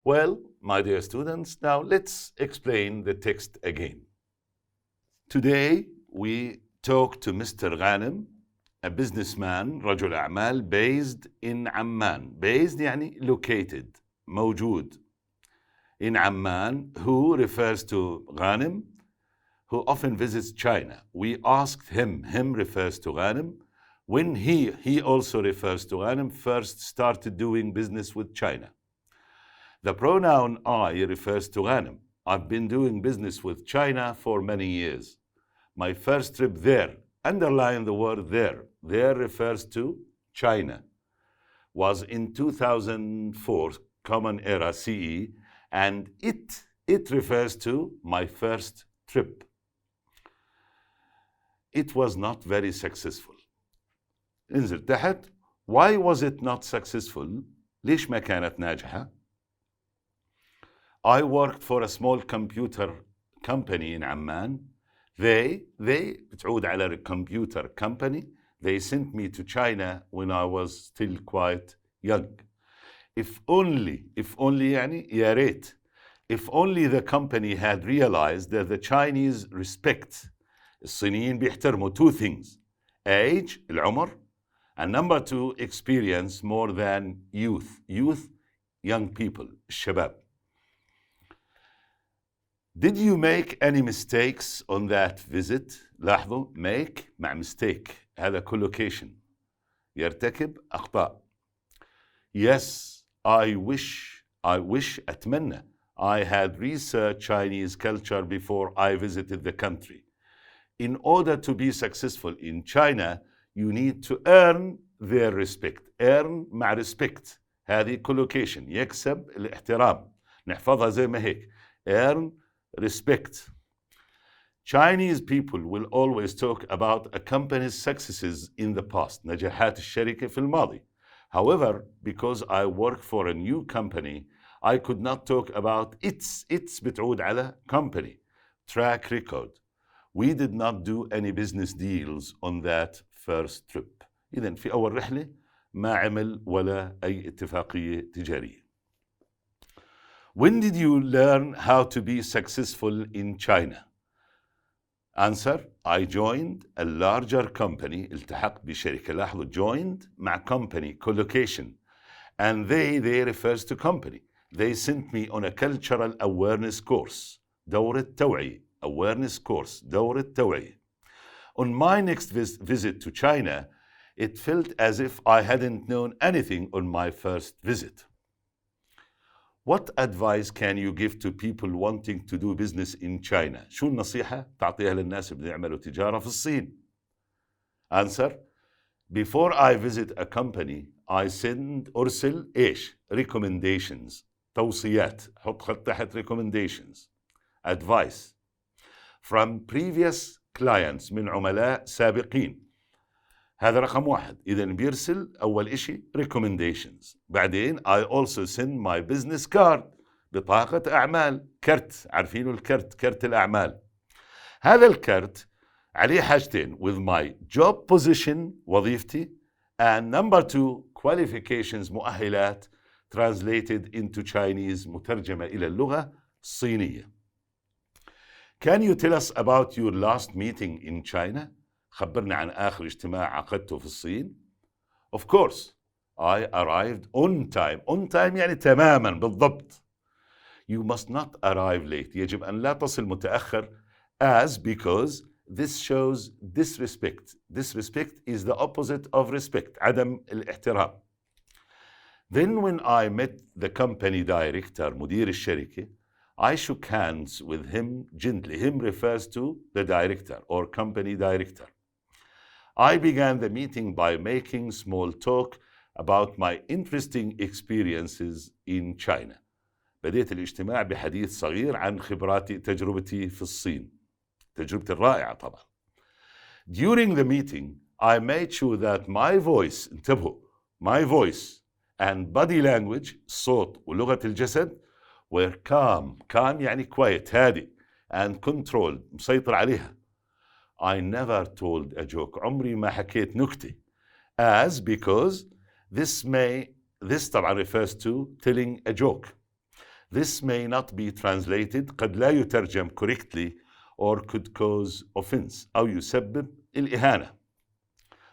Well, my dear students, now let's explain the text again. Today we talk to Mr. Ghanem, a businessman, رجل أعمال, based in Amman. Based يعني located, موجود in Amman, who refers to Ghanem, who often visits China. We asked him refers to Ghanem, when he also refers to Ghanem, first started doing business with China. The pronoun I refers to Ghanem. I've been doing business with China for many years. My first trip there, underline the word there. There refers to China. Was in 2004, Common Era CE, and it refers to my first trip. It was not very successful. انزل تحت. Why was it not successful? ليش ما كانت ناجحة؟ I worked for a small computer company in Amman. They بتعود على a computer company. They sent me to China when I was still quite young. If only يعني يا ريت. If only the company had realized that the Chinese respect. الصينيين بيحترموا two things. Age, العمر, and number two, experience more than youth. Youth, young people, الشباب. Did you make any mistakes on that visit? لاحظوا make مع mistake. هذا collocation. يرتكب أخطاء. Yes, I wish أتمنى I had researched Chinese culture before I visited the country. In order to be successful in China, you need to earn their respect. Earn مع respect. هذه collocation. يكسب الاحترام. نحفظها زي ما هيك. Earn respect. Chinese people will always talk about a company's successes in the past. نجاحات الشركة في الماضي. However, because I work for a new company, I could not talk about its بتعود على company. Track record. We did not do any business deals on that first trip. إذن في أول رحلة ما عمل ولا أي اتفاقية تجارية. When did you learn how to be successful in China? Answer, I joined a larger company. التحقت بشركة. لاحظوا joined مع company, collocation. And they refers to company. They sent me on a cultural awareness course. دورة توعية. Awareness course. دورة توعية. On my next visit to China, it felt as if I hadn't known anything on my first visit. What advice can you give to people wanting to do business in China? شو النصيحة تعطيها للناس اللي بيعملوا تجارة في الصين؟ Answer. Before I visit a company, I أرسل إيش؟ recommendations. توصيات. حط خط تحت recommendations. Advice. From previous clients. من عملاء سابقين. هذا رقم واحد. إذا بيرسل أول إشي recommendations. بعدين I also send my business card. بطاقة أعمال. كرت. عارفينه الكرت. كرت الأعمال. هذا الكرت عليه حاجتين. With my job position. وظيفتي. And number two, qualifications. مؤهلات. Translated into Chinese. مترجمة إلى اللغة الصينية. Can you tell us about your last meeting in China? خبرنا عن آخر اجتماع عقدته في الصين. Of course, I arrived on time. On time يعني تماما بالضبط. You must not arrive late. يجب أن لا تصل متأخر. Because this shows disrespect. Disrespect is the opposite of respect. عدم الاحترام. Then when I met the company director, مدير الشركة, I shook hands with him gently. Him refers to the director or company director. I began the meeting by making small talk about my interesting experiences in China. بديت الاجتماع بحديث صغير عن تجربتي في الصين. تجربتي الرائعة طبعا. During the meeting, I made sure that my voice, انتبهوا, my voice and body language, الصوت ولغة الجسد, were calm. Calm يعني quiet, هادي, and controlled, مسيطر عليها. I never told a joke. عمري ما حكيت نكتة. Because this طبعا refers to telling a joke. This may not be translated. قد لا يترجم correctly or could cause offense أو يسبب الإهانة.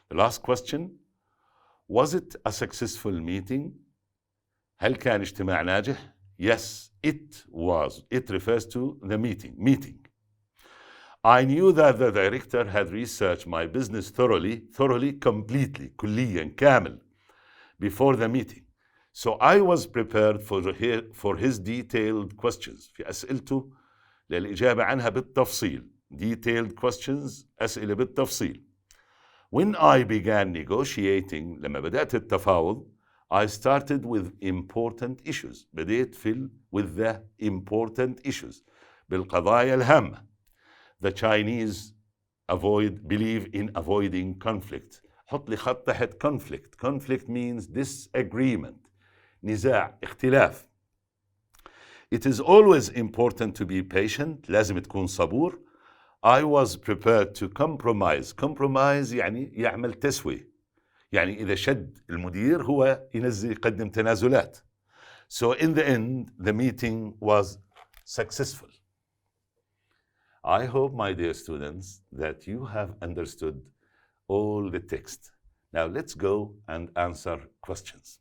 The last question. Was it a successful meeting? هل كان اجتماع ناجح? Yes, it was. It refers to the meeting. I knew that the director had researched my business thoroughly, completely, كليا, كامل, before the meeting. So I was prepared for his detailed questions. في أسئلته للإجابة عنها بالتفصيل. Detailed questions, أسئلة بالتفصيل. When I began negotiating, لما بدأت التفاوض, I started with important issues. بديت with the important issues. بالقضايا الهامة. The Chinese believe in avoiding conflict. حط لي خط تحت conflict. Conflict means disagreement. نزاع، اختلاف. It is always important to be patient. لازم تكون صبور. I was prepared to compromise. Compromise يعني يعمل تسوية. يعني إذا شد المدير هو يقدم تنازلات. So in the end, the meeting was successful. I hope, my dear students, that you have understood all the text. Now let's go and answer questions.